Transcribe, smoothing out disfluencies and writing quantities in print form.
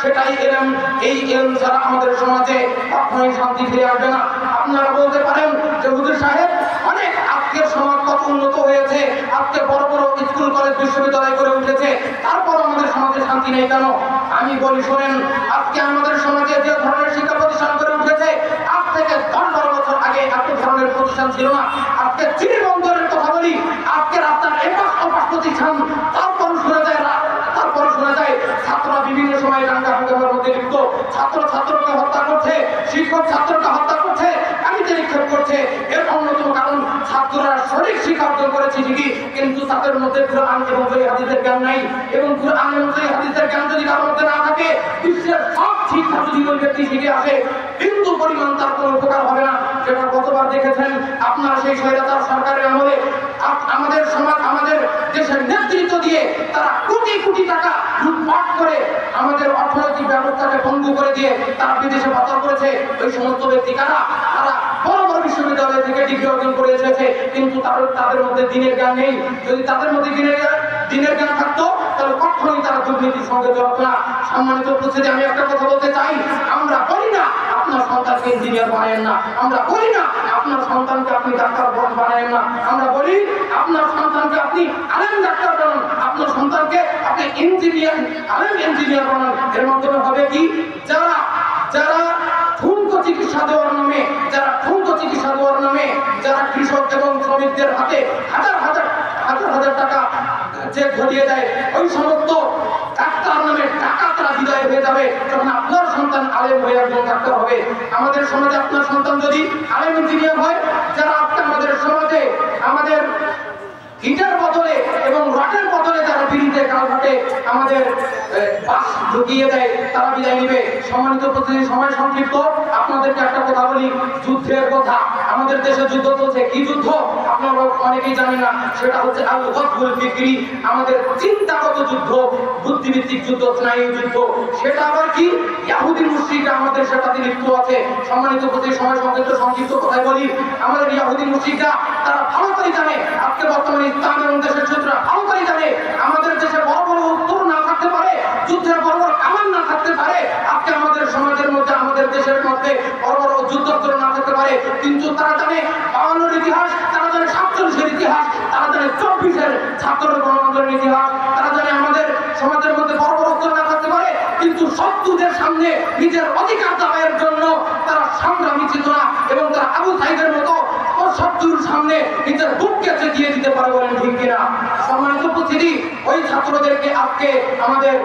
সেটাই এলেম। এই এলম ছাড়া আমাদের সমাজে কখনোই শান্তি ফিরে আসবে না। আপনারা বলতে পারেন যে হুজুর সাহেব অনেক আজকের সমাজ কত উন্নত হয়েছে, আজকে বড় বড় স্কুল কলেজ বিশ্ববিদ্যালয় করে উঠেছে, তারপর আমাদের সমাজে শান্তি নেই কেন? আমি বলি শোনেন, আজকে আমাদের সমাজে যে ধরনের শিক্ষা প্রতিষ্ঠান করে উঠেছে, আজ থেকে 10-12 বছর আগে এত ধরনের প্রতিষ্ঠান ছিল না। আজকে চিনি বন্দরের কথা বলি, আজকে রাস্তার এপাশ ওপাশ প্রতিষ্ঠান, তারপর শোনা যায় ছাত্ররা বিভিন্ন সময় দাঙ্গা হাঙ্গামার মধ্যে লিপ্ত, ছাত্রকে হত্যা করছে, শিক্ষক ছাত্রকে হত্যা করছে, পানিতে নিক্ষেপ করছে। এর অন্যতম কারণ ছাত্ররা সঠিক শিক্ষা অর্জন করেছে ঠিকই, কিন্তু তাদের মধ্যে কুরআন এবং সহিহ হাদিসের জ্ঞান নাই। এবং কুরআন এবং সহিহ হাদিসের জ্ঞান যদি কারোর মধ্যে না থাকে, বিশ্বের সব শিক্ষা যদি ওই ব্যক্তি শিখে আসে, কিন্তু পরিমাণ তার কোনো উপকার হবে না। যেটা গতবার দেখেছেন আপনারা সেই স্বৈরাচার সরকারের আমলে আমাদের সমাজ, আমাদের দেশের নেতৃত্ব দিয়ে তারা কোটি কোটি টাকা লুটপাট করে আমাদের অর্থনৈতিক ব্যবস্থাকে ভঙ্গুর করে দিয়ে তারা বিদেশে পাচার করেছে। ওই সমস্ত ব্যক্তি কারা? তারা বড় বড় বিশ্ববিদ্যালয় থেকে ডিগ্রি অর্জন করে এসেছে, কিন্তু তাদের মধ্যে দিনের জ্ঞান নেই। যদি তাদের মধ্যে দিনের জ্ঞান থাকতো, তাহলে কখনোই তারা দুর্নীতির সঙ্গে জড়াতো না। সম্মানিত উপস্থিতি, আমি একটা কথা বলতে চাই, আমরা বলি না আপনার সন্তানকে ইঞ্জিনিয়ার বানায়েন না, আমরা বলি না আপনার সন্তানকে আপনি ডাক্তার বানায়েন না, আমরা বলি আপনার সন্তানকে আপনি আলেম ডাক্তার বানান, আপনার সন্তানকে আপনি আলেম ইঞ্জিনিয়ার বানান। এর মাধ্যমে হবে কি, যারা ঠুনকো চিকিৎসা দেওয়ার নামে যারা কৃষক এবং শ্রমিকদের হাতে হাজার হাজার টাকা যে ঘটিয়ে দেয়, ওই সমস্ত ডাক্তার নামে ডাকাতরা বিদায় হয়ে যাবে, তখন আপনার সন্তান আলেম হয়ে একজন ডাক্তার হবে। আমাদের সমাজে আপনার সন্তান যদি আলেম ইঞ্জিনিয়ার হয়, যারা আজকে আমাদের সমাজে আমাদের ইটের বদলে এবং রটের বদলে যারা বিড়িতে কালভাটে আমাদের বাস ঢুকিয়ে দেয়, তারা বিদায় নিবে। সম্মানিত উপস্থিতি, সময় সংক্ষিপ্ত, আপনাদেরকে একটা কথা বলি, যুদ্ধের কথা। আমাদের দেশে যুদ্ধ চলছে, কি যুদ্ধ আপনারা অনেকেই জানেন না, সেটা হচ্ছে আল গজবুল ফিকরি, আমাদের চিন্তাগত যুদ্ধ, বুদ্ধিভিত্তিক যুদ্ধ, স্নায়ু যুদ্ধ। সেটা আবার কি, ইহুদি মুশরিকরা আমাদের সেটাতে লিপ্ত আছে। সম্মানিত উপস্থিতি, সময় সংক্ষিপ্ত কথায় বলি, আমাদের ইহুদি মুশরিকরা তারা ভালো করে জানে, আজকে বর্তমানে ইসলাম এবং দেশের শত্রুরা ভালো করে জানে, আমাদের দেশে বড় বড় উত্তর না থাকতে পারে, যুদ্ধের বড় বড় কামান না থাকতে পারে, আজকে আমাদের সমাজের মধ্যে, আমাদের দেশের মধ্যে বড় বড় যুদ্ধোত্তর না থাকতে পারে, কিন্তু তারা জানে 52-র ইতিহাস, তারা জানে 47-এর ইতিহাস, তারা জানে 24-এর ছাত্র গণআন্দোলনের ইতিহাস, তারা জানে আমাদের সমাজের মধ্যে বড় বড় উত্তর না থাকতে পারে, কিন্তু শত্রুদের সামনে নিজের অধিকার দাবায়ের জন্য তারা সংগ্রামী ছিল না, এবং তারা আবু সাইদের মতো শত্রুর সামনে নিজের বুককে দিয়ে দিতে পারে, বলেন ঠিক কিনা? সম্মানিত উপস্থিতি, ওই ছাত্রদেরকে আজকে আমাদের